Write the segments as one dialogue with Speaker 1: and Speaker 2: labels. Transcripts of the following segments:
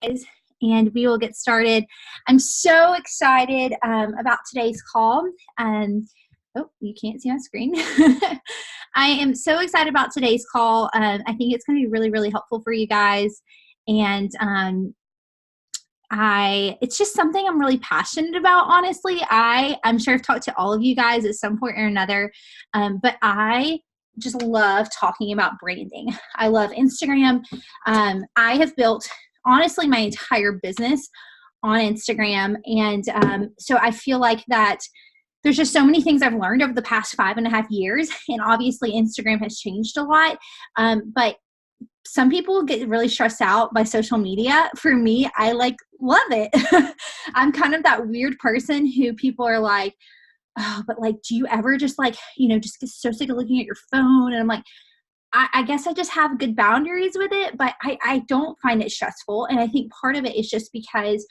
Speaker 1: and we will get started. I'm so excited about today's call. Oh, you can't see my screen. I am so excited about today's call. I think it's going to be really, really helpful for you guys. And it's just something I'm really passionate about, honestly. I'm sure I've talked to all of you guys at some point or another, but I just love talking about branding. I love Instagram. I have built, honestly, my entire business on Instagram. And so I feel like that there's just so many things I've learned over the past 5.5 years. And obviously Instagram has changed a lot. But some people get really stressed out by social media. For me, I love it. I'm kind of that weird person who people are like, oh, but do you ever just just get so sick of looking at your phone? And I'm like, I guess I just have good boundaries with it, but I don't find it stressful. And I think part of it is just because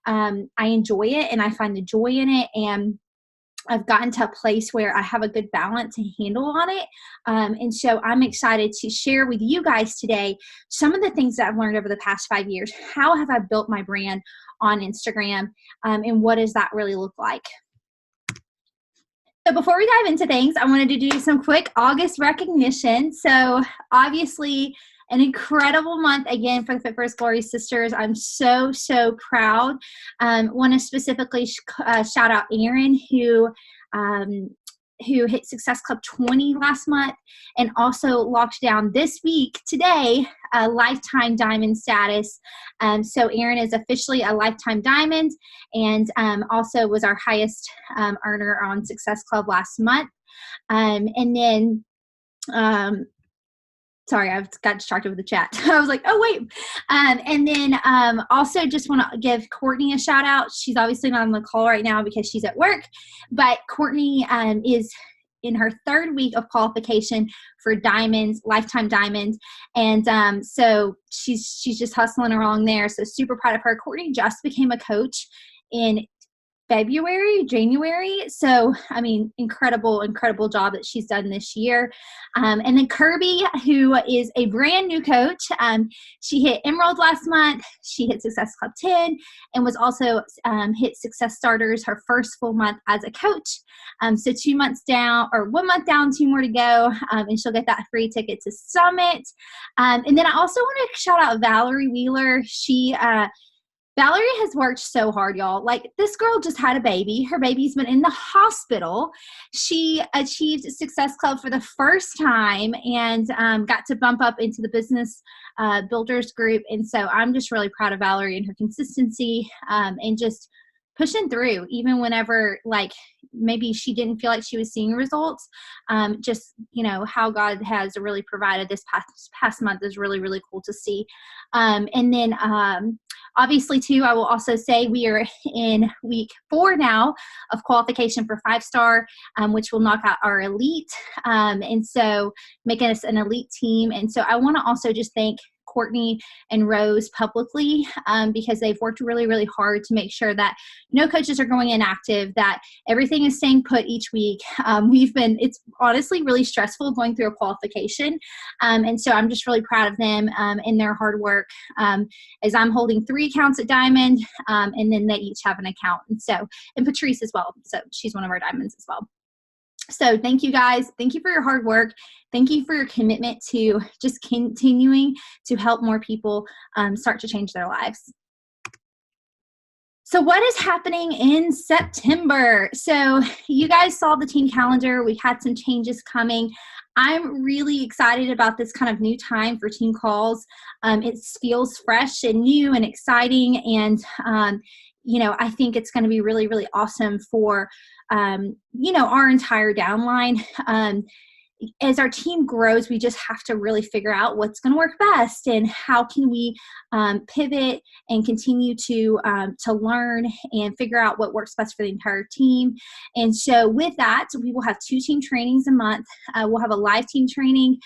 Speaker 1: I enjoy it and I find the joy in it. And I've gotten to a place where I have a good balance and handle on it. And so I'm excited to share with you guys today some of the things that I've learned over the past 5 years. How have I built my brand on Instagram? And what does that really look like? So before we dive into things, I wanted to do some quick August recognition. So obviously an incredible month again for the Fit for His Glory sisters. I'm so, so proud. Want to specifically shout out Erin, who hit Success Club 20 last month and also locked down this week, today, a lifetime diamond status. So Erin is officially a lifetime diamond and also was our highest earner on Success Club last month. And then, sorry, I've got distracted with the chat. I was like, oh, wait. And then also just want to give Courtney a shout out. She's obviously not on the call right now because she's at work, but Courtney is in her 3rd week of qualification for diamonds, lifetime diamonds. And so she's just hustling along there. So super proud of her. Courtney just became a coach in January. So, I mean, incredible job that she's done this year. And then Kirby, who is a brand new coach, she hit Emerald last month. She hit Success Club 10 and was also hit Success Starters her first full month as a coach. So 2 months down, or 1 month down, 2 more to go, and she'll get that free ticket to Summit. And then I also want to shout out Valerie Wheeler. Valerie has worked so hard, y'all. This girl just had a baby. Her baby's been in the hospital. She achieved Success Club for the first time and got to bump up into the business builders group. And so I'm just really proud of Valerie and her consistency and just pushing through, even whenever maybe she didn't feel like she was seeing results. Just, how God has really provided this past month is really, really cool to see. And then obviously too, I will also say we are in week 4 now of qualification for 5-star, which will knock out our elite. And so making us an elite team. And so I want to also just thank Courtney and Rose publicly because they've worked really, really hard to make sure that no coaches are going inactive, that everything is staying put each week. It's honestly really stressful going through a qualification. And so I'm just really proud of them and their hard work as I'm holding 3 accounts at Diamond and then they each have an account. And Patrice as well. So she's one of our diamonds as well. So thank you guys. Thank you for your hard work. Thank you for your commitment to just continuing to help more people start to change their lives. So what is happening in September? So you guys saw the team calendar. We had some changes coming. I'm really excited about this kind of new time for team calls. It feels fresh and new and exciting. And, I think it's going to be really, really awesome for, our entire downline. As our team grows, we just have to really figure out what's going to work best and how can we pivot and continue to learn and figure out what works best for the entire team. And so with that, we will have 2 team trainings a month. We'll have a live team training,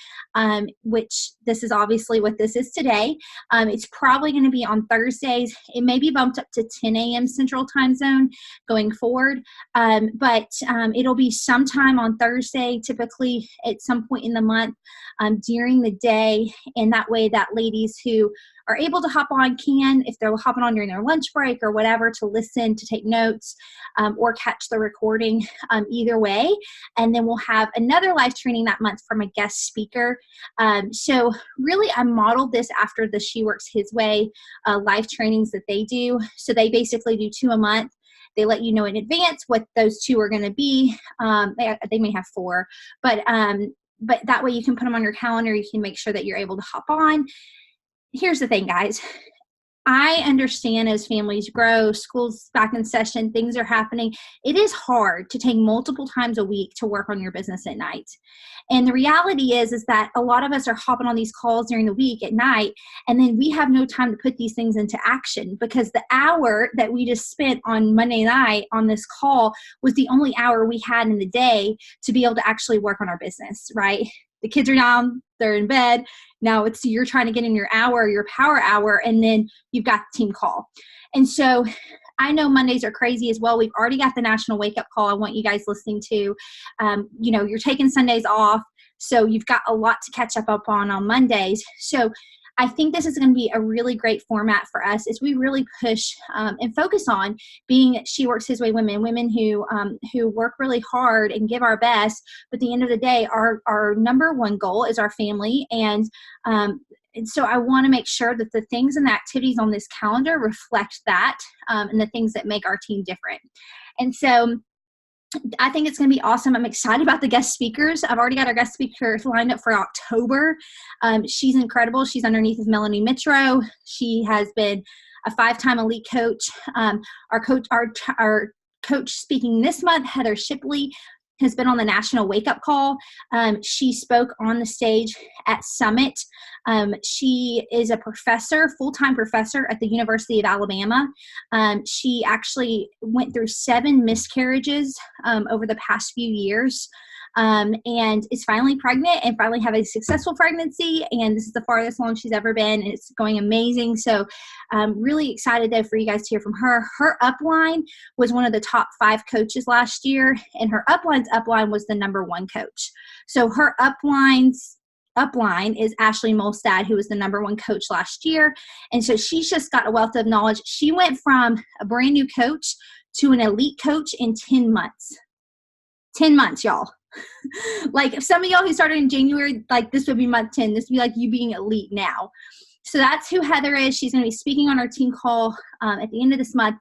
Speaker 1: which this is obviously what this is today. It's probably going to be on Thursdays. It may be bumped up to 10 a.m. Central Time Zone going forward, but it'll be sometime on Thursday, typically at some point in the month during the day, and that way that ladies who are able to hop on can, if they're hopping on during their lunch break or whatever, to listen, to take notes, or catch the recording, either way. And then we'll have another live training that month from a guest speaker. So really, I modeled this after the She Works His Way live trainings that they do. So they basically do 2 a month. They let you know in advance what those 2 are going to be. They may have 4, but that way you can put them on your calendar. You can make sure that you're able to hop on. Here's the thing, guys. I understand as families grow, school's back in session, things are happening. It is hard to take multiple times a week to work on your business at night. And the reality is that a lot of us are hopping on these calls during the week at night, and then we have no time to put these things into action, because the hour that we just spent on Monday night on this call was the only hour we had in the day to be able to actually work on our business, right? The kids are down, they're in bed. Now you're trying to get in your hour, your power hour, and then you've got the team call. And so I know Mondays are crazy as well. We've already got the National Wake Up Call I want you guys listening to. You're taking Sundays off, so you've got a lot to catch up on Mondays. So I think this is going to be a really great format for us as we really push and focus on being She Works His Way women who work really hard and give our best. But at the end of the day, our number one goal is our family. And so I want to make sure that the things and the activities on this calendar reflect that, and the things that make our team different. And so I think it's going to be awesome. I'm excited about the guest speakers. I've already got our guest speakers lined up for October. She's incredible. She's underneath of Melanie Mitro. She has been a 5-time elite coach. Our coach speaking this month, Heather Shipley, has been on the National Wake Up Call. She spoke on the stage at Summit. She is a professor, full-time professor at the University of Alabama. She actually went through 7 miscarriages over the past few years, and is finally pregnant and finally have a successful pregnancy. And this is the farthest along she's ever been, and it's going amazing. So I'm really excited though for you guys to hear from her. Her upline was one of the top 5 coaches last year, and her upline's upline was the number 1 coach. So her upline is Ashley Molstad, who was the number 1 coach last year. And so she's just got a wealth of knowledge. She went from a brand new coach to an elite coach in 10 months. 10 months, y'all. Like, if some of y'all who started in January, like, this would be month 10. This would be like you being elite now. So that's who Heather is. She's going to be speaking on our team call at the end of this month.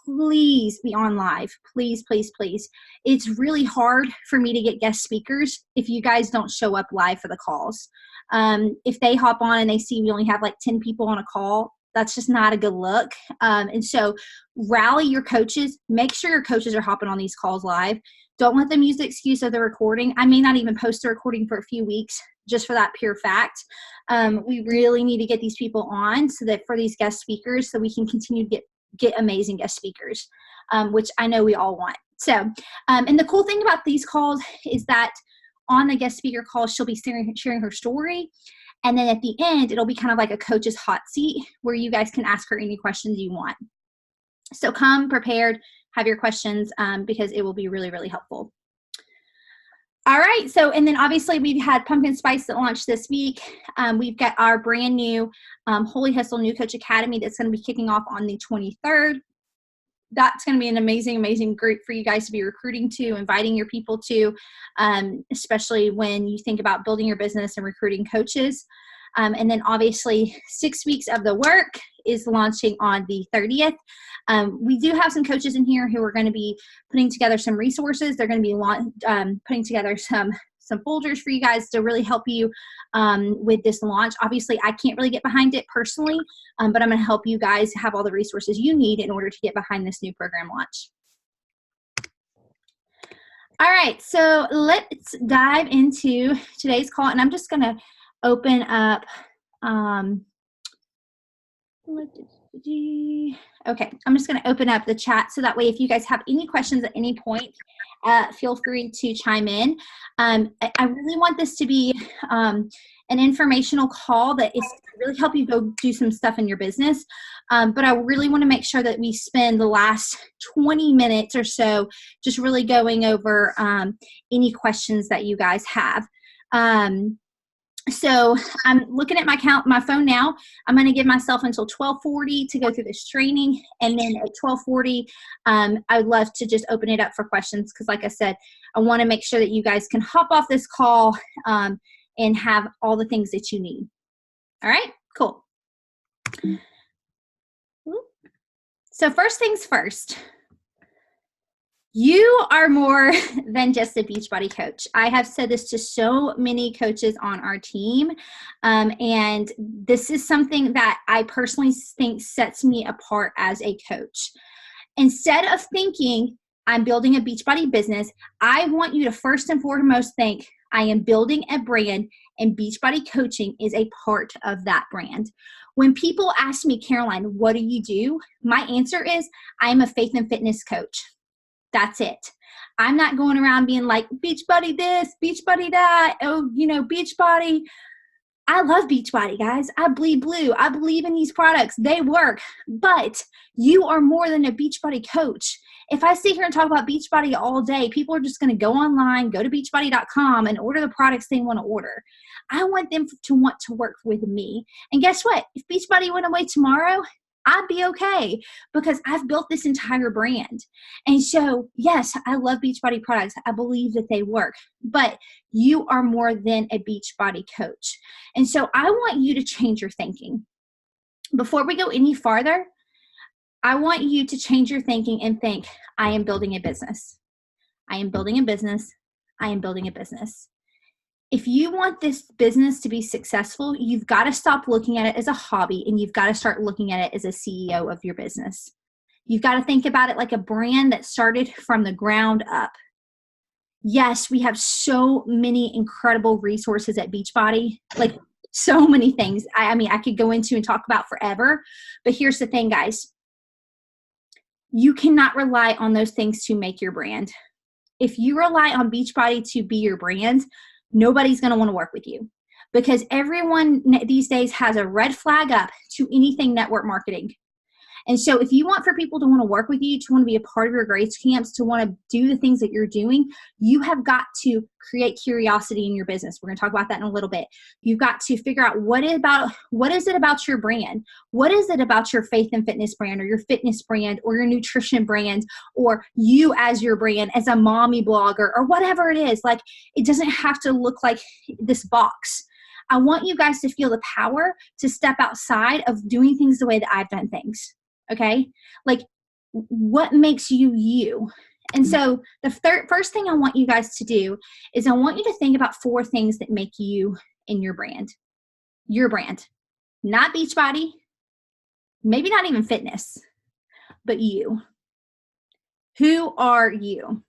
Speaker 1: Please be on live. Please, please, please. It's really hard for me to get guest speakers if you guys don't show up live for the calls. If they hop on and they see we only have like 10 people on a call, that's just not a good look. And so rally your coaches. Make sure your coaches are hopping on these calls live. Don't let them use the excuse of the recording. I may not even post the recording for a few weeks just for that pure fact. We really need to get these people on so that for these guest speakers, so we can continue to get amazing guest speakers, which I know we all want. So, and the cool thing about these calls is that on the guest speaker call, she'll be sharing her story. And then at the end, it'll be kind of like a coach's hot seat where you guys can ask her any questions you want. So come prepared, have your questions, because it will be really, really helpful. All right. So, and then obviously we've had Pumpkin Spice that launched this week. We've got our brand new Holy Hustle New Coach Academy that's going to be kicking off on the 23rd. That's going to be an amazing, amazing group for you guys to be recruiting to, inviting your people to, especially when you think about building your business and recruiting coaches. And then obviously 6 weeks of the work is launching on the 30th. We do have some coaches in here who are going to be putting together some resources. They're going to be putting together some folders for you guys to really help you with this launch. Obviously, I can't really get behind it personally, but I'm going to help you guys have all the resources you need in order to get behind this new program launch. All right, so let's dive into today's call, and I'm just going to open up. Okay, I'm just going to open up the chat so that way if you guys have any questions at any point, feel free to chime in. I really want this to be an informational call that is really help you go do some stuff in your business. But I really want to make sure that we spend the last 20 minutes or so just really going over any questions that you guys have. So I'm looking at my phone now. I'm going to give myself until 12:40 to go through this training. And then at 12:40, I'd love to just open it up for questions. Cause like I said, I want to make sure that you guys can hop off this call, and have all the things that you need. All right, cool. So first things first, you are more than just a Beachbody coach. I have said this to so many coaches on our team, and this is something that I personally think sets me apart as a coach. Instead of thinking, I'm building a Beachbody business, I want you to first and foremost think, I am building a brand, and Beachbody coaching is a part of that brand. When people ask me, Caroline, what do you do? My answer is, I am a faith and fitness coach. That's it. I'm not going around being like, Beachbody this, Beachbody that, oh, Beachbody. I love Beachbody, guys. I bleed blue. I believe in these products. They work. But you are more than a Beachbody coach. If I sit here and talk about Beachbody all day, people are just going to go online, go to beachbody.com and order the products they want to order. I want them to want to work with me. And guess what? If Beachbody went away tomorrow, I'd be okay because I've built this entire brand. And so, yes, I love Beachbody products. I believe that they work, but you are more than a Beachbody coach. And so I want you to change your thinking. Before we go any farther, I want you to change your thinking and think, I am building a business. I am building a business. I am building a business. If you want this business to be successful, you've got to stop looking at it as a hobby and you've got to start looking at it as a CEO of your business. You've got to think about it like a brand that started from the ground up. Yes, we have so many incredible resources at Beachbody, like so many things. I mean, I could go into and talk about forever, but here's the thing, guys. You cannot rely on those things to make your brand. If you rely on Beachbody to be your brand, nobody's going to want to work with you because everyone these days has a red flag up to anything network marketing. And so if you want for people to want to work with you, to want to be a part of your grace camps, to want to do the things that you're doing, you have got to create curiosity in your business. We're going to talk about that in a little bit. You've got to figure out what is it about your brand? What is it about your faith and fitness brand or your fitness brand or your nutrition brand or you as your brand as a mommy blogger or whatever it is? Like, it doesn't have to look like this box. I want you guys to feel the power to step outside of doing things the way that I've done things. Okay? Like, what makes you you? And so the first thing I want you guys to do is I want you to think about 4 things that make you in your brand. Your brand. Not Beachbody, maybe not even fitness, but you. Who are you?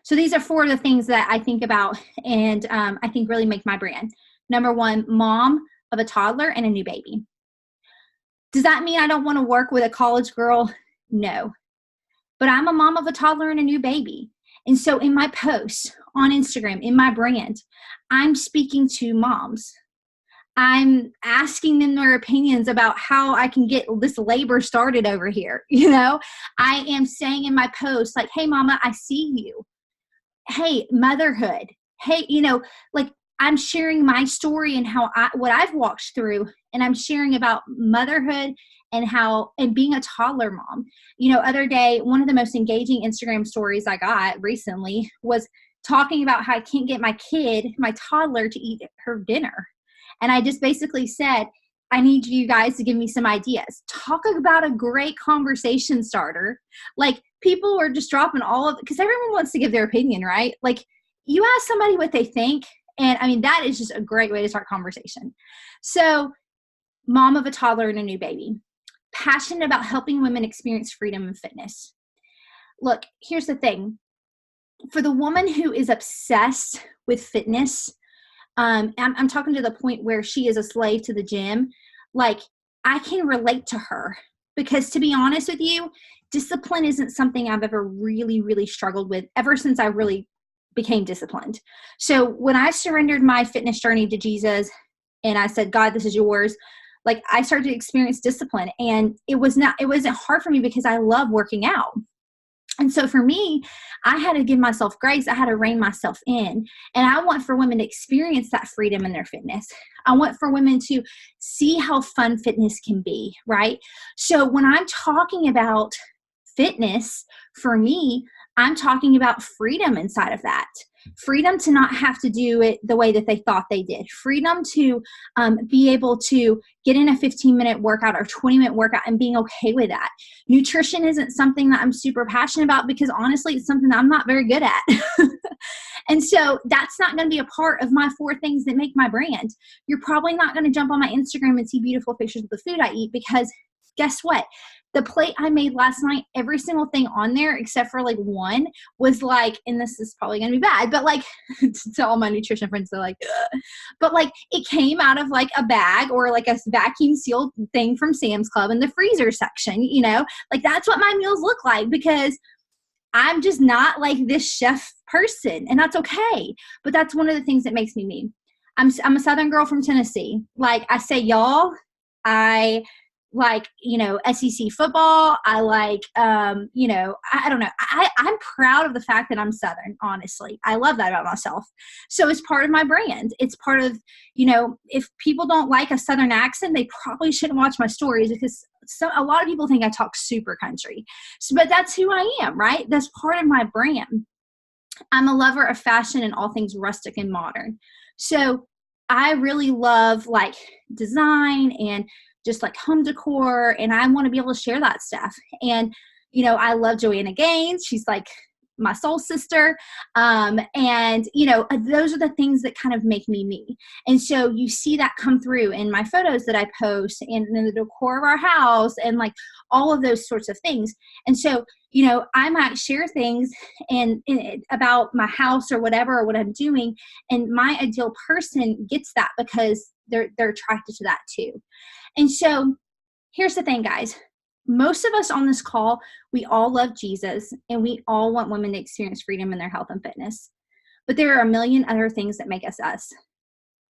Speaker 1: So these are 4 of the things that I think about and I think really make my brand. Number 1, mom of a toddler and a new baby. Does that mean I don't want to work with a college girl? No. But I'm a mom of a toddler and a new baby. And so in my posts on Instagram, in my brand, I'm speaking to moms. I'm asking them their opinions about how I can get this labor started over here. I am saying in my posts like, hey, mama, I see you. Hey, motherhood. Hey, like, I'm sharing my story and what I've walked through, and I'm sharing about motherhood and being a toddler mom. Other day, one of the most engaging Instagram stories I got recently was talking about how I can't get my toddler to eat her dinner. And I just basically said, I need you guys to give me some ideas. Talk about a great conversation starter. Like, people are just dropping because everyone wants to give their opinion, right? Like, you ask somebody what they think, and I mean, that is just a great way to start conversation. So, mom of a toddler and a new baby, passionate about helping women experience freedom and fitness. Look, here's the thing. For the woman who is obsessed with fitness, I'm talking to the point where she is a slave to the gym. Like, I can relate to her because, to be honest with you, discipline isn't something I've ever really, really struggled with ever since I really became disciplined. So when I surrendered my fitness journey to Jesus and I said, God, this is yours, like, I started to experience discipline, and it wasn't hard for me because I love working out. And so for me, I had to give myself grace. I had to rein myself in. And I want for women to experience that freedom in their fitness. I want for women to see how fun fitness can be, right? So when I'm talking about fitness, for me, I'm talking about freedom inside of that. Freedom to not have to do it the way that they thought they did. Freedom to be able to get in a 15-minute workout or 20-minute workout and being okay with that. Nutrition isn't something that I'm super passionate about because honestly, it's something that I'm not very good at. And so that's not going to be a part of my 4 things that make my brand. You're probably not going to jump on my Instagram and see beautiful pictures of the food I eat because guess what? The plate I made last night, every single thing on there except for like one was like, and this is probably going to be bad, but like to all my nutrition friends, they're like, ugh. But like it came out of like a bag or like a vacuum sealed thing from Sam's Club in the freezer section, you know, like that's what my meals look like because I'm just not like this chef person and that's okay. But that's one of the things that makes me me. I'm a Southern girl from Tennessee. Like I say, y'all, I like, you know, SEC football. I like, you know, I don't know. I'm proud of the fact that I'm Southern, honestly. I love that about myself. So it's part of my brand. It's part of, you know, if people don't like a Southern accent, they probably shouldn't watch my stories because a lot of people think I talk super country. So, but that's who I am, right? That's part of my brand. I'm a lover of fashion and all things rustic and modern. So I really love like design and just like home decor, and I want to be able to share that stuff. And, you know, I love Joanna Gaines. She's like my soul sister. And, you know, those are the things that kind of make me me. And so you see that come through in my photos that I post and in the decor of our house and like all of those sorts of things. And so, you know, I might share things and about my house or whatever, or what I'm doing. And my ideal person gets that because they're attracted to that too. And so here's the thing, guys. Most of us on this call, we all love Jesus and we all want women to experience freedom in their health and fitness. But there are a million other things that make us us.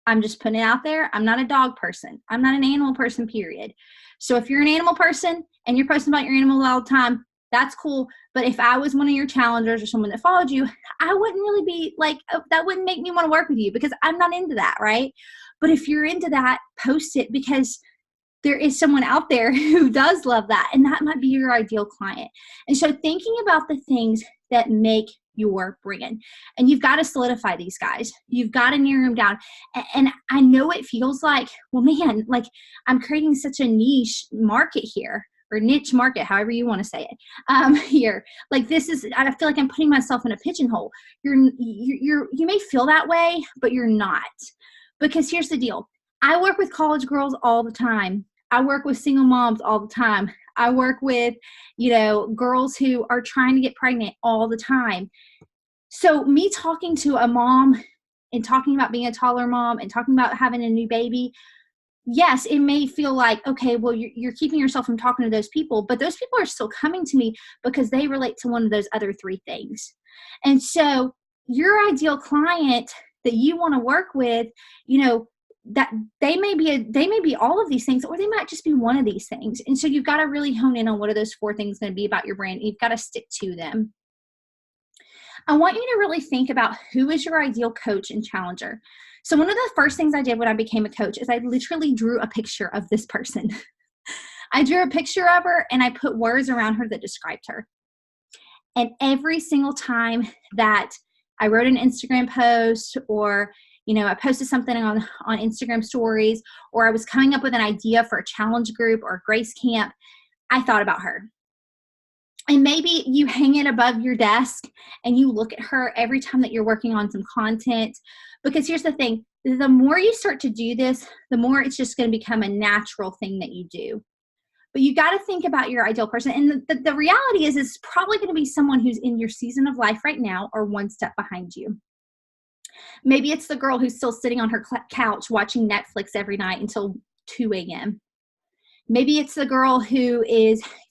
Speaker 1: I'm just putting it out there. I'm not a dog person. I'm not an animal person, period. So if you're an animal person and you're posting about your animal all the time, that's cool. But if I was one of your challengers or someone that followed you, I wouldn't really be like, that wouldn't make me want to work with you because I'm not into that, right? But if you're into that, post it because there is someone out there who does love that, and that might be your ideal client. And so thinking about the things that make your brand, and you've got to solidify these, guys. You've got to narrow them down. And I know it feels like, well, man, like I'm creating such a niche market here, or niche market, however you want to say it, here. Like this is, I feel like I'm putting myself in a pigeonhole. You may feel that way, but you're not. Because here's the deal. I work with college girls all the time. I work with single moms all the time. I work with, you know, girls who are trying to get pregnant all the time. So me talking to a mom and talking about being a toddler mom and talking about having a new baby, yes, it may feel like, okay, well, you're keeping yourself from talking to those people, but those people are still coming to me because they relate to one of those other 3 things. And so your ideal client that you want to work with, you know, that they may be all of these things, or they might just be one of these things. And so you've got to really hone in on what are those 4 things going to be about your brand. You've got to stick to them. I want you to really think about who is your ideal coach and challenger. So one of the first things I did when I became a coach is I literally drew a picture of this person. I drew a picture of her and I put words around her that described her. And every single time that I wrote an Instagram post, or you know, I posted something on Instagram stories, or I was coming up with an idea for a challenge group or Grace Camp, I thought about her. And maybe you hang it above your desk and you look at her every time that you're working on some content. Because here's the thing, the more you start to do this, the more it's just going to become a natural thing that you do. But you got to think about your ideal person. And the reality is it's probably going to be someone who's in your season of life right now or one step behind you. Maybe it's the girl who's still sitting on her couch watching Netflix every night until 2 a.m. Maybe it's the girl who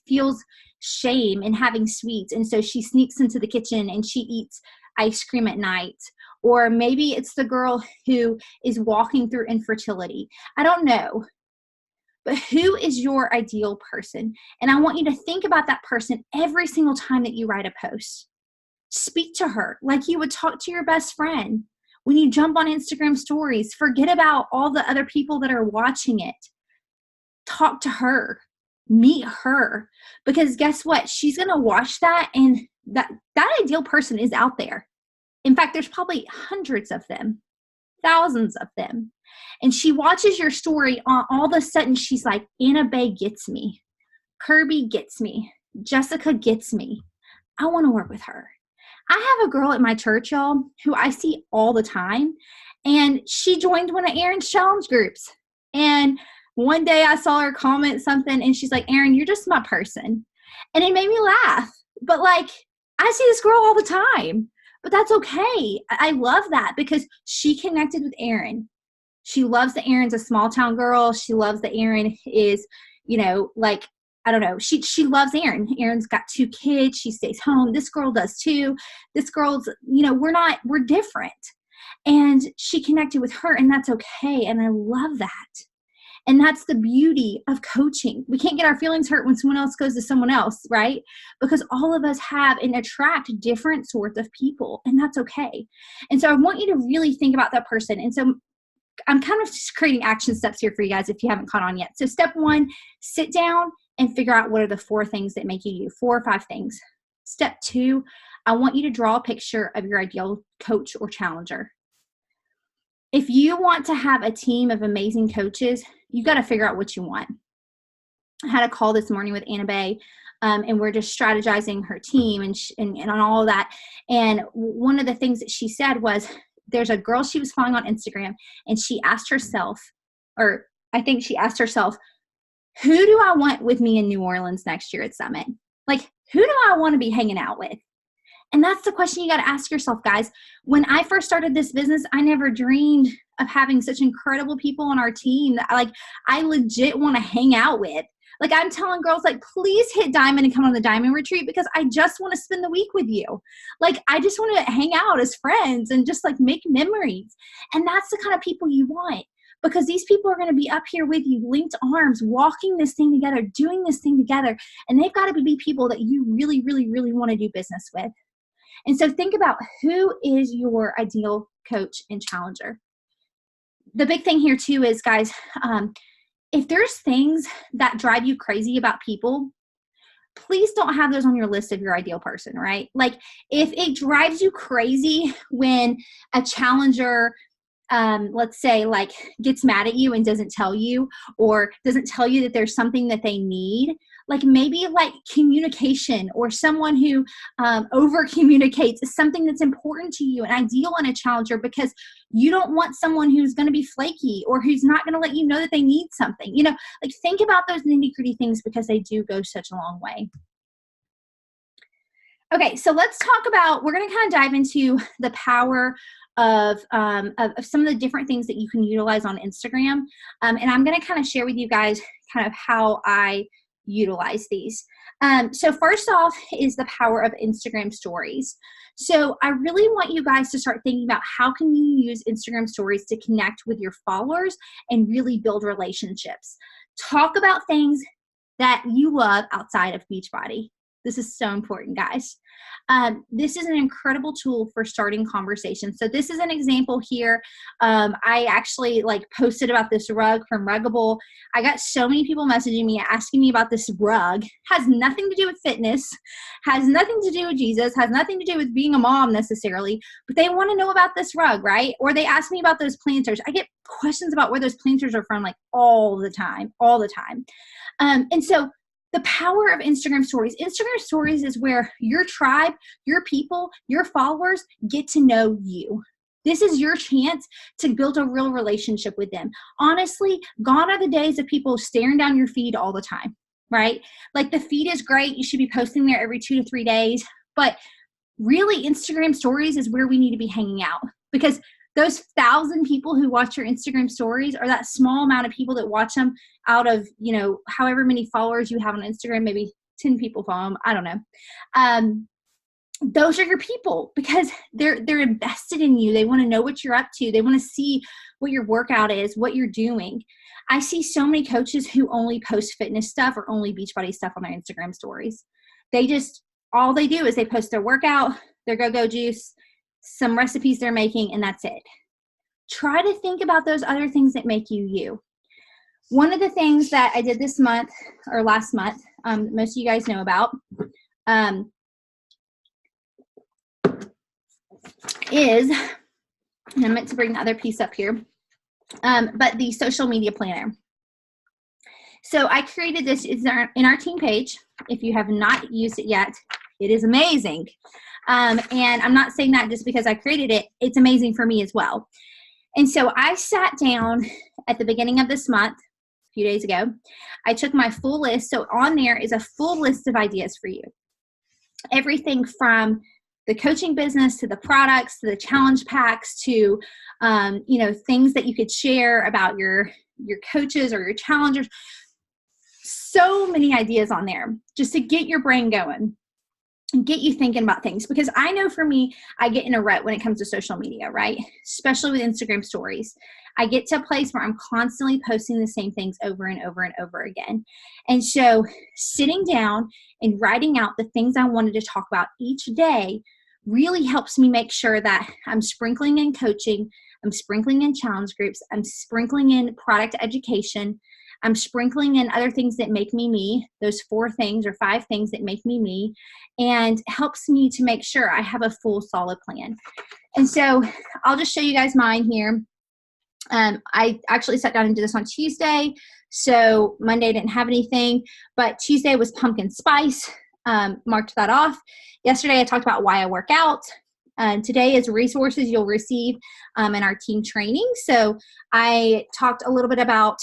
Speaker 1: feels shame in having sweets, and so she sneaks into the kitchen and she eats ice cream at night. Or maybe it's the girl who is walking through infertility. I don't know. but who is your ideal person? And I want you to think about that person every single time that you write a post. Speak to her like you would talk to your best friend. When you jump on Instagram stories, forget about all the other people that are watching it. Talk to her, meet her, because guess what? She's going to watch that, and that ideal person is out there. In fact, there's probably hundreds of them, thousands of them. And she watches your story, all of a sudden she's like, Anna Bay gets me. Kirby gets me. Jessica gets me. I want to work with her. I have a girl at my church, y'all, who I see all the time, and she joined one of Erin's challenge groups. And one day I saw her comment something, and she's like, Erin, you're just my person. And it made me laugh. But like, I see this girl all the time, but that's okay. I love that because she connected with Erin. She loves that Erin's a small town girl. She loves that Erin is, like, I don't know. She loves Erin. Erin's got 2 kids. She stays home. This girl does too. This girl's, we're different. And she connected with her, and that's okay. And I love that. And that's the beauty of coaching. We can't get our feelings hurt when someone else goes to someone else, right? Because all of us have and attract different sorts of people, and that's okay. And so I want you to really think about that person. And so I'm kind of just creating action steps here for you guys if you haven't caught on yet. So step 1, sit down and figure out what are the 4 things that make you 4 or 5 things. Step 2, I want you to draw a picture of your ideal coach or challenger. If you want to have a team of amazing coaches, you've got to figure out what you want. I had a call this morning with Anna Bay, and we're just strategizing her team and on all of that. And one of the things that she said was, there's a girl she was following on Instagram, and she asked herself, or I think she asked herself, who do I want with me in New Orleans next year at Summit? Like, who do I want to be hanging out with? And that's the question you got to ask yourself, guys. When I first started this business, I never dreamed of having such incredible people on our team that I legit want to hang out with. Like, I'm telling girls, like, please hit Diamond and come on the Diamond retreat because I just want to spend the week with you. Like, I just want to hang out as friends and just like make memories. And that's the kind of people you want, because these people are going to be up here with you, linked arms, walking this thing together, doing this thing together. And they've got to be people that you really, really, really want to do business with. And so think about, who is your ideal coach and challenger. The big thing here too is, guys, if there's things that drive you crazy about people, please don't have those on your list of your ideal person, right? Like, if it drives you crazy when a challenger, let's say, like, gets mad at you and doesn't tell you, or doesn't tell you that there's something that they need, like maybe like communication, or someone who over communicates is something that's important to you and ideal in a challenger, because you don't want someone who's going to be flaky or who's not going to let you know that they need something. Like, think about those nitty-gritty things because they do go such a long way. Okay, so let's talk about, we're going to kind of dive into the power of some of the different things that you can utilize on Instagram. And I'm going to kind of share with you guys kind of how I utilize these. So first off is the power of Instagram stories. So I really want you guys to start thinking about, how can you use Instagram stories to connect with your followers and really build relationships. Talk about things that you love outside of Beachbody. This is so important, guys. This is an incredible tool for starting conversations. So this is an example here. I actually posted about this rug from Ruggable. I got so many people messaging me, asking me about this rug. Has nothing to do with fitness, has nothing to do with Jesus, has nothing to do with being a mom necessarily, but they want to know about this rug, right? Or they ask me about those planters. I get questions about where those planters are from all the time. And so the power of Instagram stories. Instagram stories is where your tribe, your people, your followers get to know you. This is your chance to build a real relationship with them. Honestly, gone are the days of people staring down your feed all the time, right? Like, the feed is great. You should be posting there every 2 to 3 days. But really, Instagram stories is where we need to be hanging out, because those 1,000 people who watch your Instagram stories, or that small amount of people that watch them out of, however many followers you have on Instagram, maybe 10 people follow them. I don't know. those are your people, because they're invested in you. They want to know what you're up to. They want to see what your workout is, what you're doing. I see so many coaches who only post fitness stuff or only Beachbody stuff on their Instagram stories. All they do is they post their workout, their go-go juice, some recipes they're making, and that's it. Try to think about those other things that make you you. One of the things that I did this month or last month, most of you guys know about, is, and I meant to bring the other piece up here, but the social media planner. So I created this, it's in our team page. If you have not used it yet, it is amazing. And I'm not saying that just because I created it, it's amazing for me as well. And so I sat down at the beginning of this month, a few days ago, I took my full list. So on there is a full list of ideas for you. Everything from the coaching business to the products, to the challenge packs, to, things that you could share about your coaches or your challengers. So many ideas on there just to get your brain going and get you thinking about things. Because I know for me, I get in a rut when it comes to social media, right? Especially with Instagram stories. I get to a place where I'm constantly posting the same things over and over and over again. And so sitting down and writing out the things I wanted to talk about each day really helps me make sure that I'm sprinkling in coaching, I'm sprinkling in challenge groups, I'm sprinkling in product education, I'm sprinkling in other things that make me me, those 4 things or 5 things that make me me, and helps me to make sure I have a full solid plan. And so I'll just show you guys mine here. I actually sat down and did this on Tuesday. So Monday didn't have anything, but Tuesday was pumpkin spice. Marked that off. Yesterday I talked about why I work out. Today is resources you'll receive in our team training. So I talked a little bit about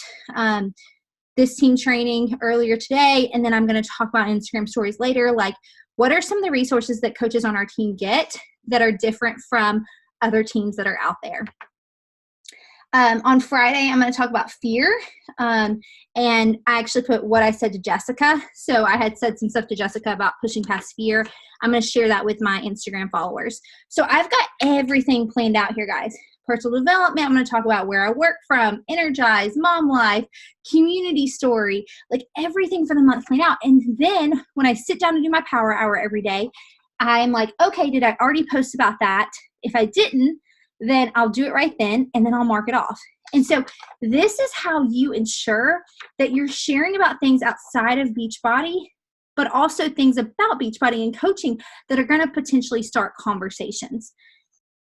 Speaker 1: this team training earlier today, and then I'm going to talk about Instagram stories later, like what are some of the resources that coaches on our team get that are different from other teams that are out there. On Friday, I'm going to talk about fear, and I actually put what I said to Jessica. So I had said some stuff to Jessica about pushing past fear. I'm going to share that with my Instagram followers. So I've got everything planned out here, guys. Personal development, I'm going to talk about where I work from, Energize, Mom Life, community story, like everything for the month planned out. And then when I sit down to do my power hour every day, I'm like, okay, did I already post about that? If I didn't, then I'll do it right then, and then I'll mark it off. And so this is how you ensure that you're sharing about things outside of Beachbody, but also things about Beachbody and coaching that are going to potentially start conversations.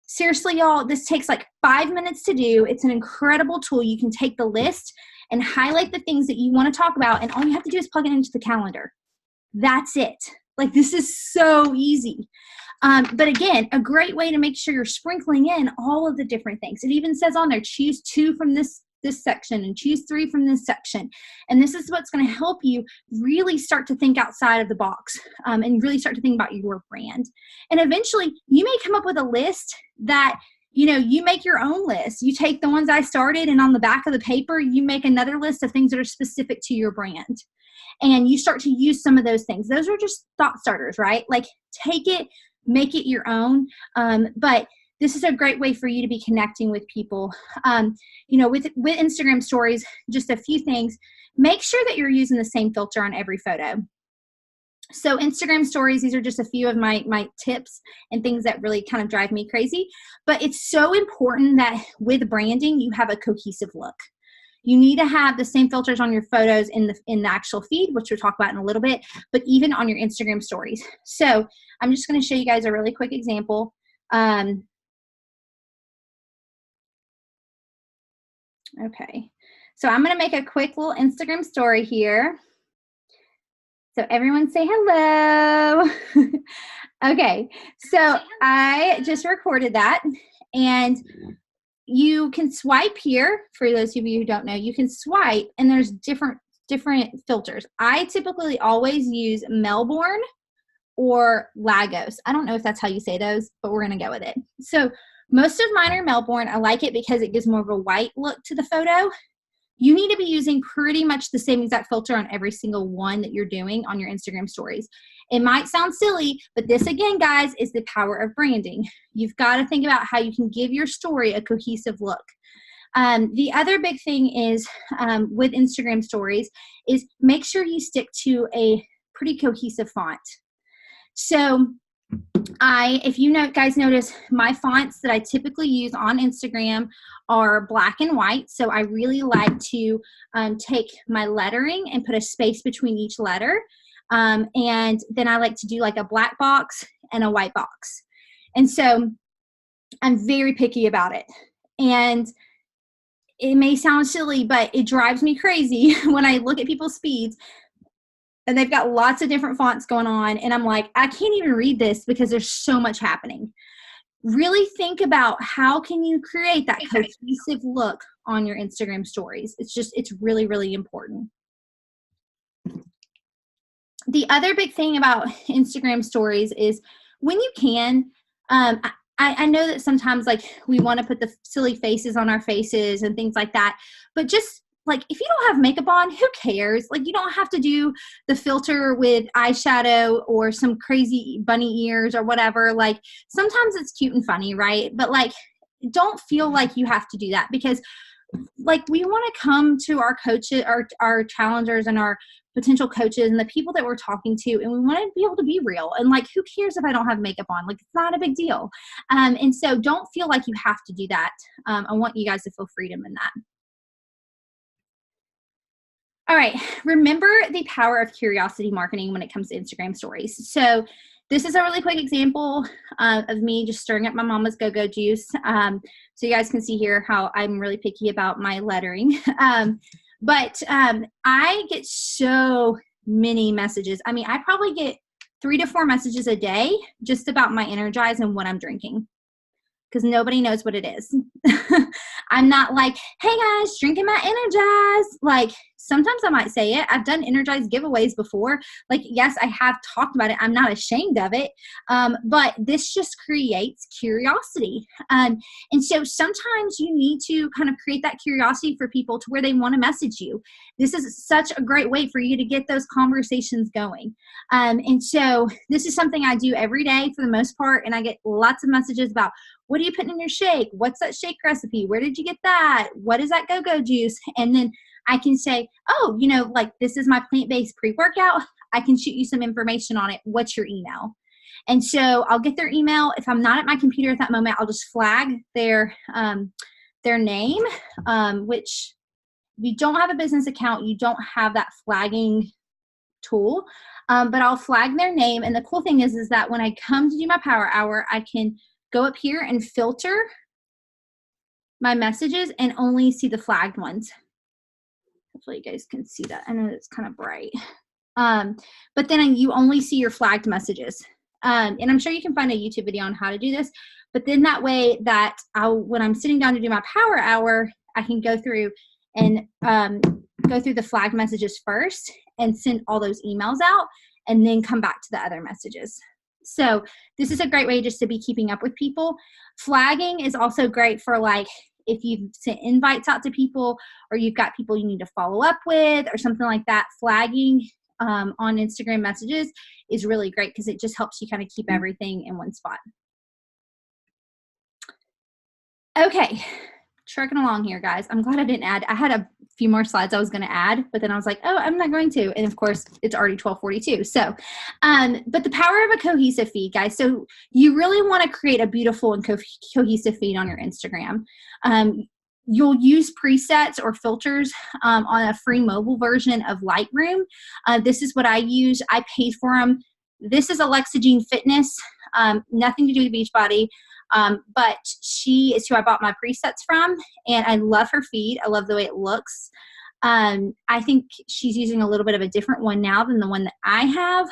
Speaker 1: Seriously, y'all, this takes like 5 minutes to do. It's an incredible tool. You can take the list and highlight the things that you want to talk about, and all you have to do is plug it into the calendar. That's it. Like, this is so easy. But again, a great way to make sure you're sprinkling in all of the different things. It even says on there, choose 2 from this section and choose 3 from this section. And this is what's going to help you really start to think outside of the box, and really start to think about your brand. And eventually you may come up with a list that, you make your own list. You take the ones I started, and on the back of the paper, you make another list of things that are specific to your brand. And you start to use some of those things. Those are just thought starters, right? Like, take it, make it your own. But this is a great way for you to be connecting with people. With Instagram stories, just a few things. Make sure that you're using the same filter on every photo. So Instagram stories, these are just a few of my tips and things that really kind of drive me crazy. But it's so important that with branding, you have a cohesive look. You need to have the same filters on your photos in the actual feed, which we'll talk about in a little bit, but even on your Instagram stories. So I'm just going to show you guys a really quick example. Okay, so I'm going to make a quick little Instagram story here. So everyone say hello. Okay, so I just recorded that, and you can swipe here. For those of you who don't know, you can swipe, and there's different filters. I typically always use Melbourne or Lagos. I don't know if that's how you say those, but we're going to go with it. So most of mine are Melbourne. I like it because it gives more of a white look to the photo. you need to be using pretty much the same exact filter on every single one that you're doing on your Instagram stories. It might sound silly, but this again, guys, is the power of branding. You've got to think about how you can give your story a cohesive look. The other big thing is with Instagram stories is make sure you stick to a pretty cohesive font. So if you guys notice, my fonts that I typically use on Instagram are black and white. So I really like to take my lettering and put a space between each letter. And then I like to do like a black box and a white box. And so I'm very picky about it. And it may sound silly, but it drives me crazy when I look at people's feeds and they've got lots of different fonts going on. And I'm like, I can't even read this because there's so much happening. Really think about how can you create that cohesive look on your Instagram stories. It's really, really important. The other big thing about Instagram stories is when you can, I know that sometimes like we want to put the silly faces on our faces and things like that, but just like if you don't have makeup on, who cares? Like you don't have to do the filter with eyeshadow or some crazy bunny ears or whatever. Like sometimes it's cute and funny, right? But like don't feel like you have to do that because like we want to come to our coaches, our challengers and our potential coaches and the people that we're talking to, and we want to be able to be real. And like, who cares if I don't have makeup on? Like, it's not a big deal. And so don't feel like you have to do that. I want you guys to feel freedom in that. All right. Remember the power of curiosity marketing when it comes to Instagram stories. So this is a really quick example of me just stirring up my mama's go-go juice. So you guys can see here how I'm really picky about my lettering. But I get so many messages. I mean, I probably get 3 to 4 messages a day just about my Energize and what I'm drinking because nobody knows what it is. I'm not like, hey guys, drinking my Energize. Like sometimes I might say it. I've done Energize giveaways before. Like, yes, I have talked about it. I'm not ashamed of it. But this just creates curiosity. And so sometimes you need to kind of create that curiosity for people to where they want to message you. This is such a great way for you to get those conversations going. And so this is something I do every day for the most part. And I get lots of messages about, what are you putting in your shake? What's that shake recipe? Where did you get that? What is that go-go juice? And then I can say, oh, like this is my plant-based pre-workout. I can shoot you some information on it. What's your email? And so I'll get their email. If I'm not at my computer at that moment, I'll just flag their name, which if you don't have a business account, you don't have that flagging tool. But I'll flag their name. And the cool thing is that when I come to do my power hour, I can go up here and filter my messages and only see the flagged ones. Hopefully you guys can see that. I know it's kind of bright. But then you only see your flagged messages. And I'm sure you can find a YouTube video on how to do this. But then that way that when I'm sitting down to do my power hour, I can go through and go through the flagged messages first and send all those emails out and then come back to the other messages. So this is a great way just to be keeping up with people. Flagging is also great for like if you've sent invites out to people or you've got people you need to follow up with or something like that. Flagging on Instagram messages is really great because it just helps you kind of keep everything in one spot. Okay, trucking along here, guys. I'm glad I didn't add. I had a few more slides I was going to add, but then I was like, oh, I'm not going to. And of course, it's already 12:42. So, but the power of a cohesive feed, guys. So you really want to create a beautiful and cohesive feed on your Instagram. You'll use presets or filters on a free mobile version of Lightroom. This is what I use. I paid for them. This is Alexa Jean Fitness. Nothing to do with Beachbody. But she is who I bought my presets from, and I love her feed. I love the way it looks. I think she's using a little bit of a different one now than the one that I have.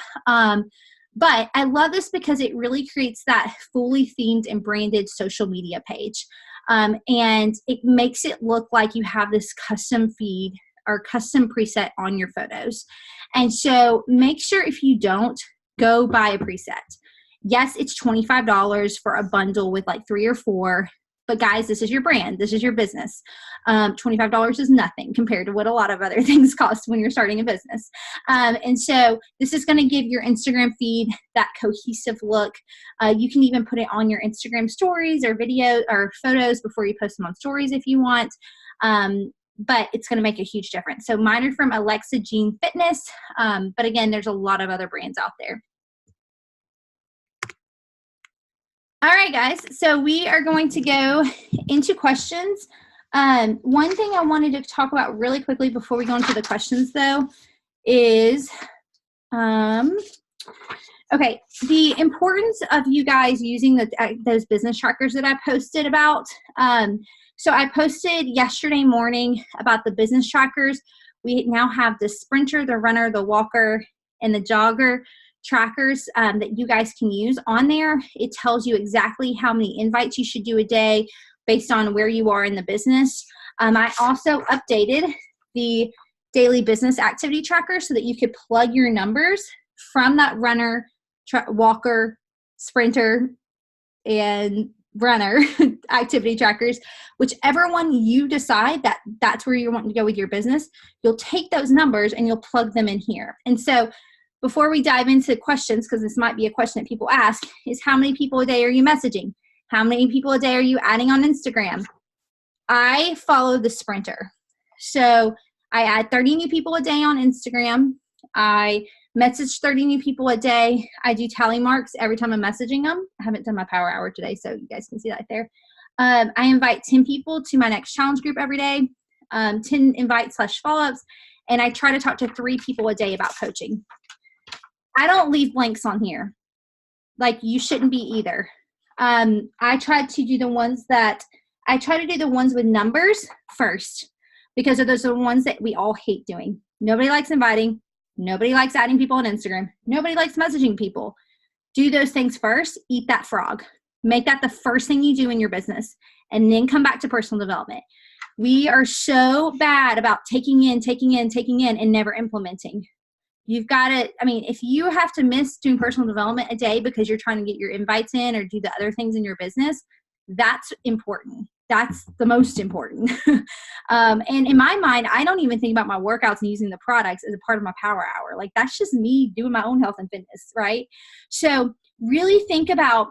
Speaker 1: But I love this because it really creates that fully themed and branded social media page. And it makes it look like you have this custom feed or custom preset on your photos. And so make sure if you don't, go buy a preset. Yes, it's $25 for a bundle with like 3 or 4. But guys, this is your brand. This is your business. $25 is nothing compared to what a lot of other things cost when you're starting a business. And so this is going to give your Instagram feed that cohesive look. You can even put it on your Instagram stories or video or photos before you post them on stories if you want. But it's going to make a huge difference. So mine are from Alexa Jean Fitness. But again, there's a lot of other brands out there. All right, guys. So we are going to go into questions. One thing I wanted to talk about really quickly before we go into the questions, though, is okay, the importance of you guys using those business trackers that I posted about. So I posted yesterday morning about the business trackers. We now have the sprinter, the runner, the walker, and the jogger trackers that you guys can use on there. It tells you exactly how many invites you should do a day based on where you are in the business. I also updated the daily business activity tracker so that you could plug your numbers from that runner, walker, sprinter, and runner activity trackers. Whichever one you decide that's where you want to go with your business, you'll take those numbers and you'll plug them in here. And so before we dive into questions, because this might be a question that people ask, is how many people a day are you messaging? How many people a day are you adding on Instagram? I follow the sprinter. So I add 30 new people a day on Instagram. I message 30 new people a day. I do tally marks every time I'm messaging them. I haven't done my power hour today, so you guys can see that there. I invite 10 people to my next challenge group every day, 10 invites/follow-ups, and I try to talk to 3 people a day about coaching. I don't leave blanks on here. Like, you shouldn't be either. I try to do the ones with numbers first, because those are the ones that we all hate doing. Nobody likes inviting. Nobody likes adding people on Instagram. Nobody likes messaging people. Do those things first. Eat that frog. Make that the first thing you do in your business, and then come back to personal development. We are so bad about taking in, and never implementing. You've got to, if you have to miss doing personal development a day because you're trying to get your invites in or do the other things in your business, that's important. That's the most important. And in my mind, I don't even think about my workouts and using the products as a part of my power hour. Like, that's just me doing my own health and fitness, right? So really think about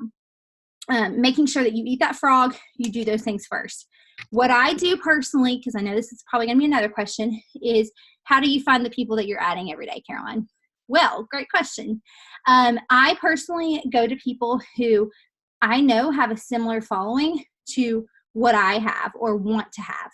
Speaker 1: making sure that you eat that frog, you do those things first. What I do personally, because I know this is probably going to be another question, is how do you find the people that you're adding every day, Caroline? Well, great question. I personally go to people who I know have a similar following to what I have or want to have.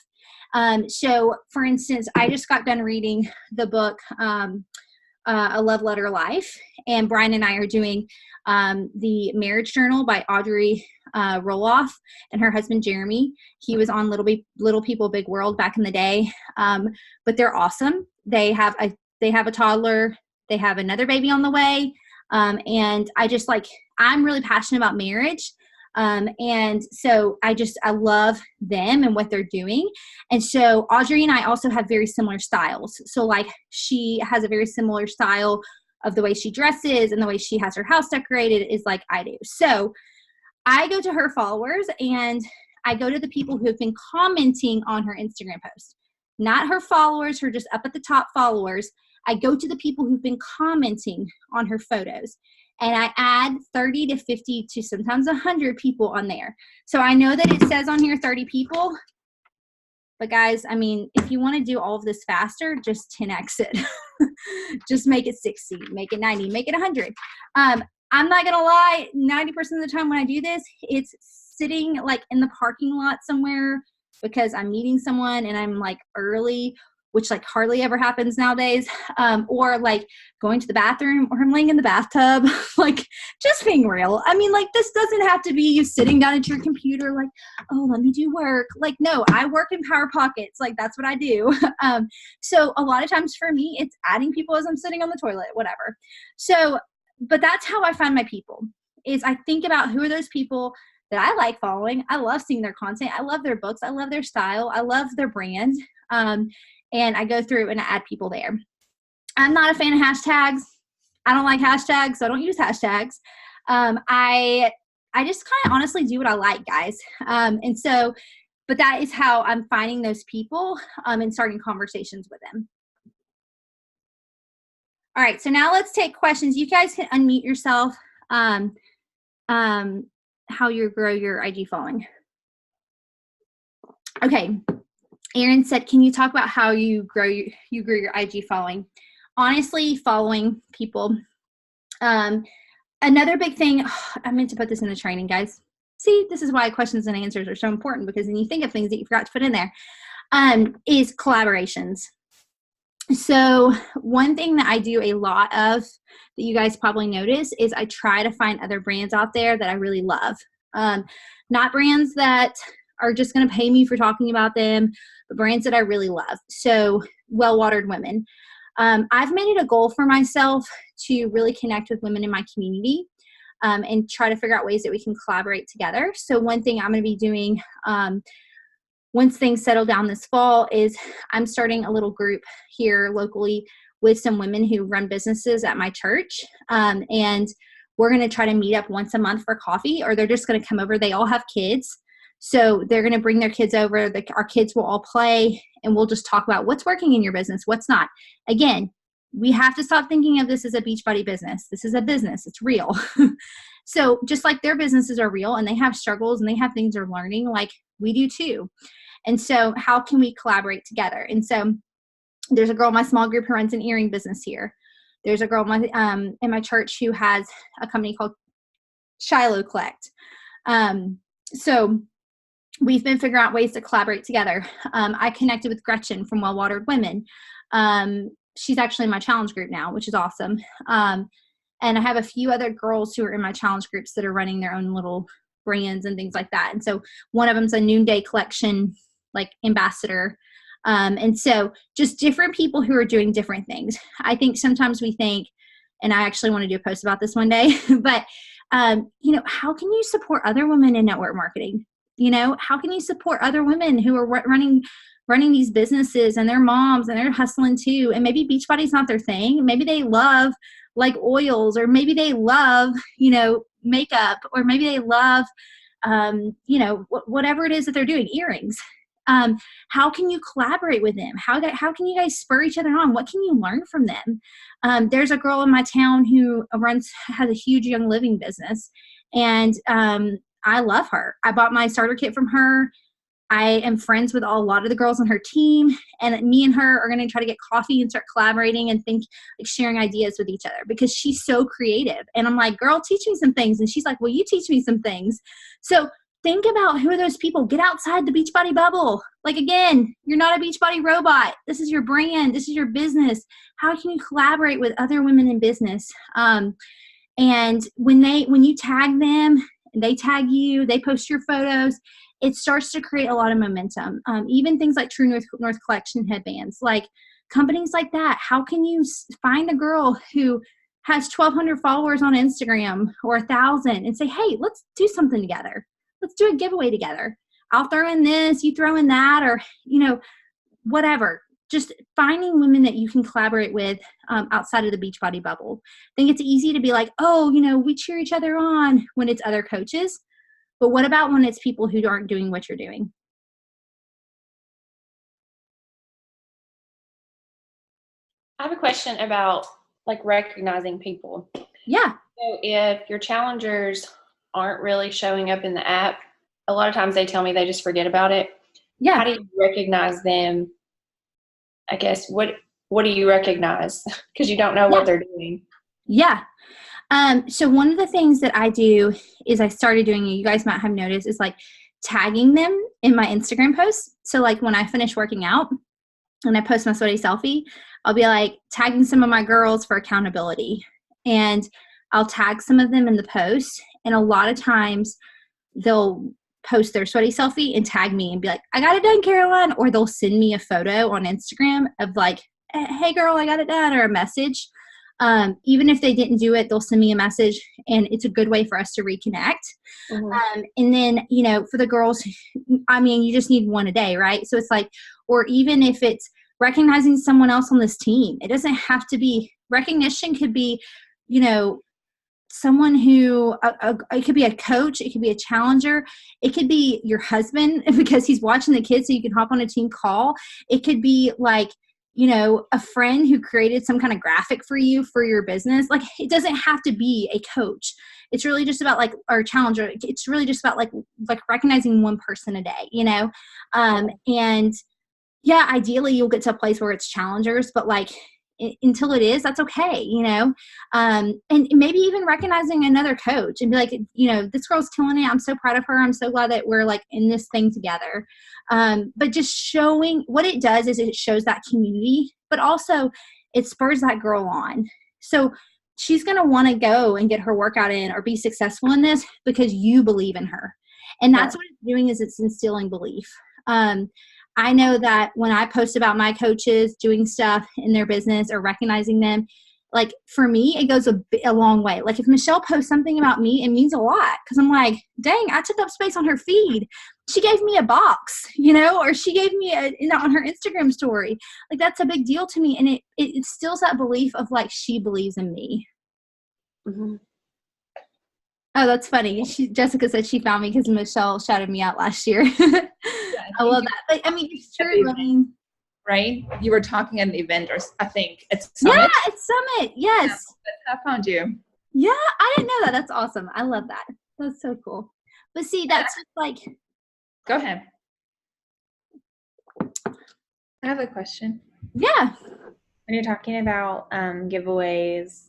Speaker 1: So, for instance, I just got done reading the book, A Love Letter Life, and Brian and I are doing the Marriage Journal by Audrey Roloff and her husband Jeremy. He was on Little People Big World back in the day, but they're awesome. They have a toddler. They have another baby on the way, and I'm really passionate about marriage. And so I love them and what they're doing. And so Audrey and I also have very similar styles. So like, she has a very similar style of the way she dresses and the way she has her house decorated is like I do. So I go to her followers and I go to the people who have been commenting on her Instagram post, not her followers, her just up at the top followers. I go to the people who've been commenting on her photos. And I add 30 to 50 to sometimes 100 people on there. So I know that it says on here 30 people. But guys, if you want to do all of this faster, just 10x it. Just make it 60, make it 90, make it 100. I'm not going to lie, 90% of the time when I do this, it's sitting like in the parking lot somewhere because I'm meeting someone and I'm like early, which like hardly ever happens nowadays, or like going to the bathroom, or I'm laying in the bathtub, like just being real. This doesn't have to be you sitting down at your computer like, oh, let me do work. Like, no, I work in Power Pockets. Like, that's what I do. So a lot of times for me, it's adding people as I'm sitting on the toilet, whatever. So, but that's how I find my people, is I think about who are those people that I like following. I love seeing their content. I love their books. I love their style. I love their brand. And I go through and I add people there. I'm not a fan of hashtags. I don't like hashtags, so I don't use hashtags. I I just kind of honestly do what I like, guys. And so, but that is how I'm finding those people and starting conversations with them. All right, so now let's take questions. You guys can unmute yourself. How you grow your IG following. Okay, Erin said, can you talk about how you grew your IG following? Honestly, following people. Another big thing, I meant to put this in the training, guys. See, this is why questions and answers are so important, because then you think of things that you forgot to put in there, is collaborations. So one thing that I do a lot of that you guys probably notice is I try to find other brands out there that I really love. Not brands that are just going to pay me for talking about them, but brands that I really love. So Well Watered Women. I've made it a goal for myself to really connect with women in my community and try to figure out ways that we can collaborate together. So one thing I'm going to be doing once things settle down this fall is I'm starting a little group here locally with some women who run businesses at my church. And we're going to try to meet up once a month for coffee, or they're just going to come over. They all have kids. So they're going to bring their kids over. Our kids will all play, and we'll just talk about what's working in your business, what's not. Again, we have to stop thinking of this as a Beachbody business. This is a business. It's real. So just like their businesses are real and they have struggles and they have things they're learning, like we do too. And so how can we collaborate together? And so there's a girl in my small group who runs an earring business here. There's a girl in my church who has a company called Shiloh Collect. So we've been figuring out ways to collaborate together. I connected with Gretchen from Well Watered Women. She's actually in my challenge group now, which is awesome. And I have a few other girls who are in my challenge groups that are running their own little brands and things like that. And so one of them's a Noonday Collection like ambassador. And so just different people who are doing different things. I think sometimes we think, and I actually want to do a post about this one day, but how can you support other women in network marketing? How can you support other women who are running these businesses, and they're moms and they're hustling too? And maybe Beachbody's not their thing. Maybe they love like oils, or maybe they love, makeup, or maybe they love, whatever it is that they're doing, earrings. How can you collaborate with them? How can you guys spur each other on? What can you learn from them? There's a girl in my town who has a huge Young Living business, and I love her. I bought my starter kit from her. I am friends with a lot of the girls on her team, and me and her are going to try to get coffee and start collaborating and sharing ideas with each other, because she's so creative. And I'm like, girl, teach me some things. And she's like, well, you teach me some things. So think about who are those people. Get outside the Beachbody bubble. Like, again, you're not a Beachbody robot. This is your brand. This is your business. How can you collaborate with other women in business? And when you tag them, and they tag you, they post your photos, it starts to create a lot of momentum. Even things like True North Collection headbands, like companies like that. How can you find a girl who has 1,200 followers on Instagram or 1,000 and say, hey, let's do something together. Let's do a giveaway together. I'll throw in this, you throw in that, or, whatever. Just finding women that you can collaborate with outside of the Beachbody bubble. I think it's easy to be like, oh, we cheer each other on when it's other coaches. But what about when it's people who aren't doing what you're doing?
Speaker 2: I have a question about like recognizing people.
Speaker 1: Yeah.
Speaker 2: So if your challengers aren't really showing up in the app, a lot of times they tell me they just forget about it.
Speaker 1: Yeah.
Speaker 2: How do you recognize them? I guess, what do you recognize? Because you don't know what they're doing.
Speaker 1: Yeah. So one of the things that I do is I started doing, you guys might have noticed, is like tagging them in my Instagram posts. So like when I finish working out and I post my sweaty selfie, I'll be like tagging some of my girls for accountability, and I'll tag some of them in the post. And a lot of times they'll post their sweaty selfie and tag me and be like, I got it done, Caroline. Or they'll send me a photo on Instagram of like, hey girl, I got it done, or a message. Even if they didn't do it, they'll send me a message, and it's a good way for us to reconnect. Mm-hmm. And then, for the girls, you just need one a day, right? So it's like, or even if it's recognizing someone else on this team, it doesn't have to be recognition. Could be, someone who, it could be a coach, it could be a challenger, it could be your husband because he's watching the kids so you can hop on a team call. It could be like, a friend who created some kind of graphic for you for your business. Like, it doesn't have to be a coach. It's really just about like, or challenger. It's really just about like recognizing one person a day, and yeah, ideally you'll get to a place where it's challengers, but like until it is, that's okay, and maybe even recognizing another coach and be like, this girl's killing it. I'm so proud of her. I'm so glad that we're like in this thing together. But just showing what it does is it shows that community, but also it spurs that girl on. So she's going to want to go and get her workout in or be successful in this because you believe in her. And that's what it's doing, is it's instilling belief. I know that when I post about my coaches doing stuff in their business or recognizing them, like for me, it goes a long way. Like if Michelle posts something about me, it means a lot because I'm like, dang, I took up space on her feed. She gave me a box, or she gave me on her Instagram story. Like that's a big deal to me. And it instills that belief of like, she believes in me.
Speaker 2: Mm-hmm.
Speaker 1: Oh, that's funny. Jessica said she found me because Michelle shouted me out last year. I love that. But I mean, it's true.
Speaker 3: Right? You were talking at an event, or I think it's Summit.
Speaker 1: Yeah, it's Summit. Yes.
Speaker 3: Yeah, I found you.
Speaker 1: Yeah, I didn't know that. That's awesome. I love that. That's so cool. But see, that's just like.
Speaker 3: Go ahead. I have a question.
Speaker 1: Yeah.
Speaker 4: When you're talking about giveaways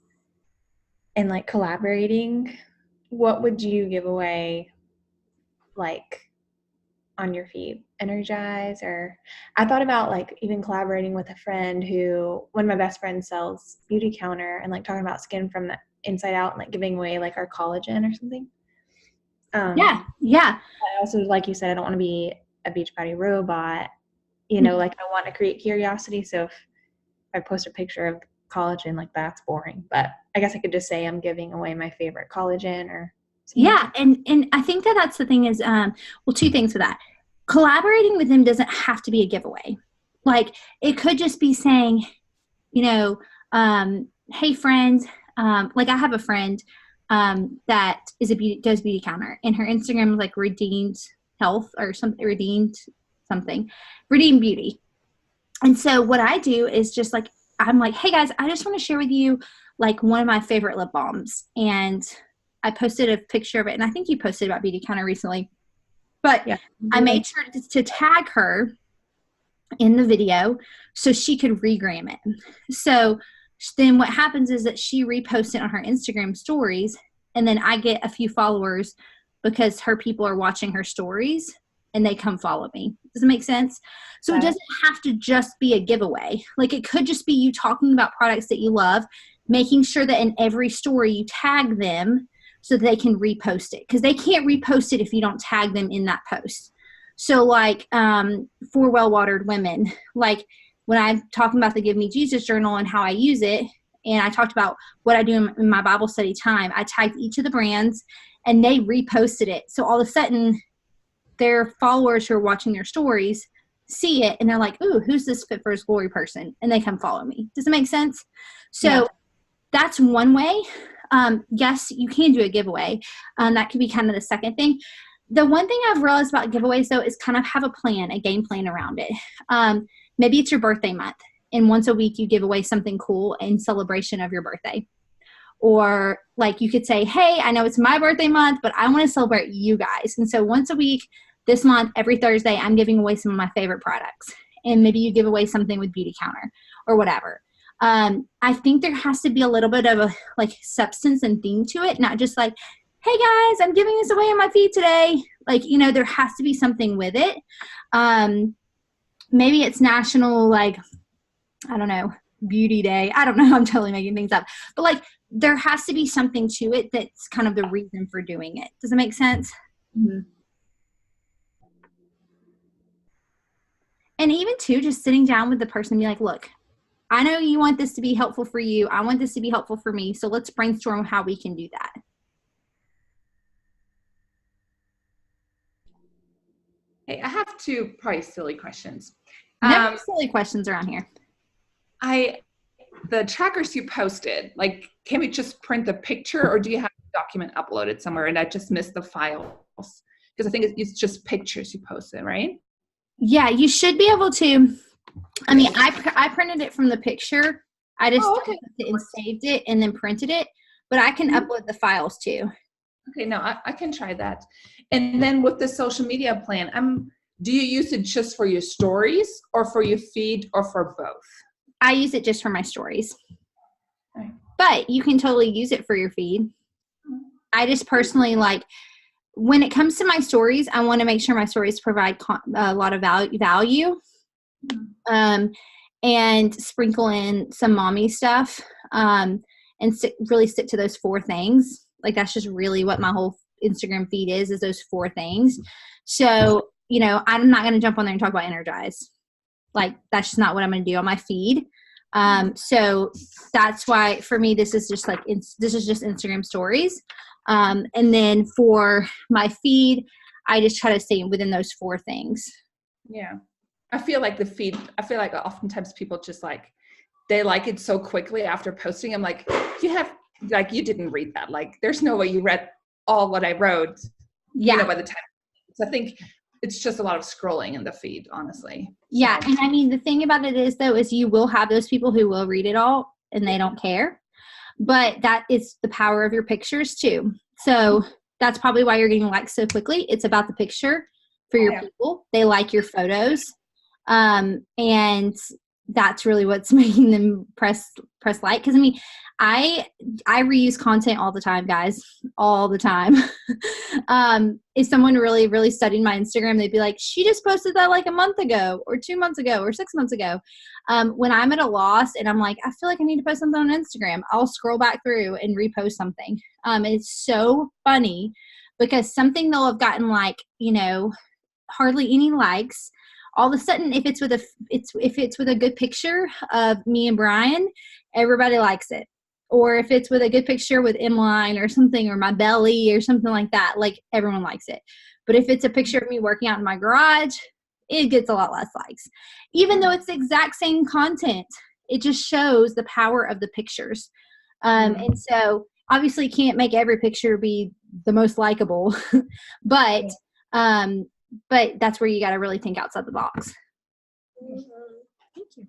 Speaker 4: and like collaborating, what would you give away like on your feed? Energize? Or I thought about like even collaborating with a friend who, one of my best friends sells Beautycounter, and like talking about skin from the inside out and like giving away like our collagen or something.
Speaker 1: Yeah.
Speaker 4: I also, like you said, I don't want to be a Beachbody robot, like I want to create curiosity. So if I post a picture of collagen, like that's boring, but I guess I could just say I'm giving away my favorite collagen or something.
Speaker 1: Yeah. And I think that's the thing is, two things with that. Collaborating with them doesn't have to be a giveaway. Like it could just be saying, hey friend, like I have a friend that does Beautycounter, and her Instagram is like redeemed health or something, redeemed beauty. And so what I do is just like, I'm like, hey guys, I just want to share with you like one of my favorite lip balms. And I posted a picture of it, and I think you posted about Beautycounter recently. But yeah, I made sure to tag her in the video so she could regram it. So then what happens is that she reposts it on her Instagram stories, and then I get a few followers because her people are watching her stories and they come follow me. Does it make sense? So it doesn't have to just be a giveaway. Like it could just be you talking about products that you love, making sure that in every story you tag them so that they can repost it, because they can't repost it if you don't tag them in that post. So like for well-watered women, like when I'm talking about the Give Me Jesus journal and how I use it, and I talked about what I do in my Bible study time, I tagged each of the brands and they reposted it. So all of a sudden their followers who are watching their stories see it and they're like, ooh, who's this Fit for His Glory person? And they come follow me. Does it make sense? So that's one way. Yes, you can do a giveaway. That could be kind of the second thing. The one thing I've realized about giveaways, though, is kind of have a plan, a game plan around it. Maybe it's your birthday month, and once a week you give away something cool in celebration of your birthday. Or like you could say, hey, I know it's my birthday month, but I want to celebrate you guys. And so once a week this month, every Thursday, I'm giving away some of my favorite products. And maybe you give away something with Beautycounter or whatever. I think there has to be a little bit of a like substance and theme to it, not just like, hey guys, I'm giving this away on my feed today. Like, there has to be something with it. Maybe it's national, like, I don't know, beauty day. I don't know. I'm totally making things up. But like, there has to be something to it that's kind of the reason for doing it. Does it make sense?
Speaker 3: Mm-hmm.
Speaker 1: And even too, just sitting down with the person and be like, look, I know you want this to be helpful for you. I want this to be helpful for me. So let's brainstorm how we can do that.
Speaker 3: Hey, I have two probably silly questions.
Speaker 1: No silly questions around here.
Speaker 3: I the trackers you posted, like, can we just print the picture, or do you have a document uploaded somewhere and I just missed the files? Because I think it's just pictures you posted, right?
Speaker 1: Yeah, you should be able to. I mean, I printed it from the picture. I just took it and saved it and then printed it, but I can upload the files too.
Speaker 3: Okay, no, I can try that. And then with the social media plan, do you use it just for your stories or for your feed or for both?
Speaker 1: I use it just for my stories.
Speaker 3: Okay.
Speaker 1: But you can totally use it for your feed. I just personally like, when it comes to my stories, I want to make sure my stories provide a lot of value, and sprinkle in some mommy stuff, and really stick to those 4 things. Like, that's just really what my whole Instagram feed is those 4 things. So, you know, I'm not going to jump on there and talk about Energize. Like, that's just not what I'm going to do on my feed. So that's why for me, this is just Instagram stories. And then for my feed, I just try to stay within those 4 things.
Speaker 3: Yeah. I feel like oftentimes people just like, they like it so quickly after posting. I'm like, you didn't read that. Like, there's no way you read all what I wrote, by the time. So I think it's just a lot of scrolling in the feed, honestly.
Speaker 1: Yeah. And I mean, the thing about it is you will have those people who will read it all and they don't care, but that is the power of your pictures too. So that's probably why you're getting likes so quickly. It's about the picture for your people. They like your photos. And that's really what's making them press like. Cause I mean, I reuse content all the time, guys, all the time. If someone really, really studied my Instagram, they'd be like, she just posted that like a month ago or 2 months ago or 6 months ago. When I'm at a loss and I'm like, I feel like I need to post something on Instagram, I'll scroll back through and repost something. And it's so funny because something they'll have gotten like, hardly any likes. All of a sudden, if it's with a good picture of me and Brian, everybody likes it. Or if it's with a good picture with M-line or something, or my belly or something like that, like, everyone likes it. But if it's a picture of me working out in my garage, it gets a lot less likes. Even though it's the exact same content, it just shows the power of the pictures. And so obviously can't make every picture be the most likable, but that's where you got to really think outside the box.
Speaker 3: Thank you.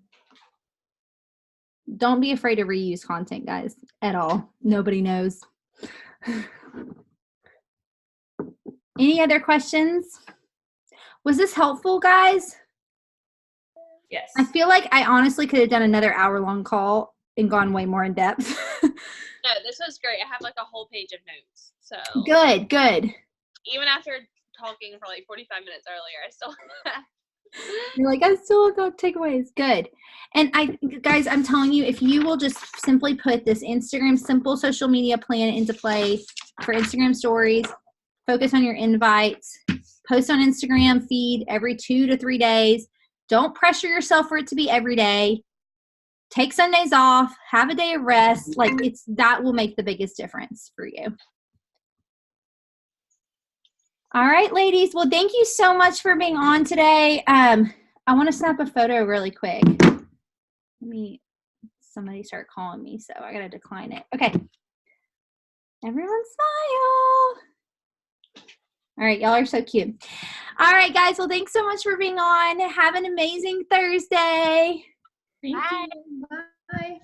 Speaker 1: Don't be afraid to reuse content, guys, at all. Nobody knows. Any other questions? Was this helpful, guys?
Speaker 3: Yes.
Speaker 1: I feel like I honestly could have done another hour-long call and gone way more in depth.
Speaker 5: No, this was great. I have like a whole page of notes. So
Speaker 1: Good.
Speaker 5: even after talking for like 45 minutes earlier, I still
Speaker 1: You're like, I still got takeaways. Good. And guys, I'm telling you, if you will just simply put this Instagram simple social media plan into play for Instagram stories, focus on your invites, post on Instagram feed every 2 to 3 days. Don't pressure yourself for it to be every day. Take Sundays off, have a day of rest. Like, that will make the biggest difference for you. All right, ladies. Well, thank you so much for being on today. I want to snap a photo really quick. Somebody start calling me, so I got to decline it. Okay. Everyone smile. All right, y'all are so cute. All right, guys. Well, thanks so much for being on. Have an amazing Thursday.
Speaker 3: Thank you. Bye.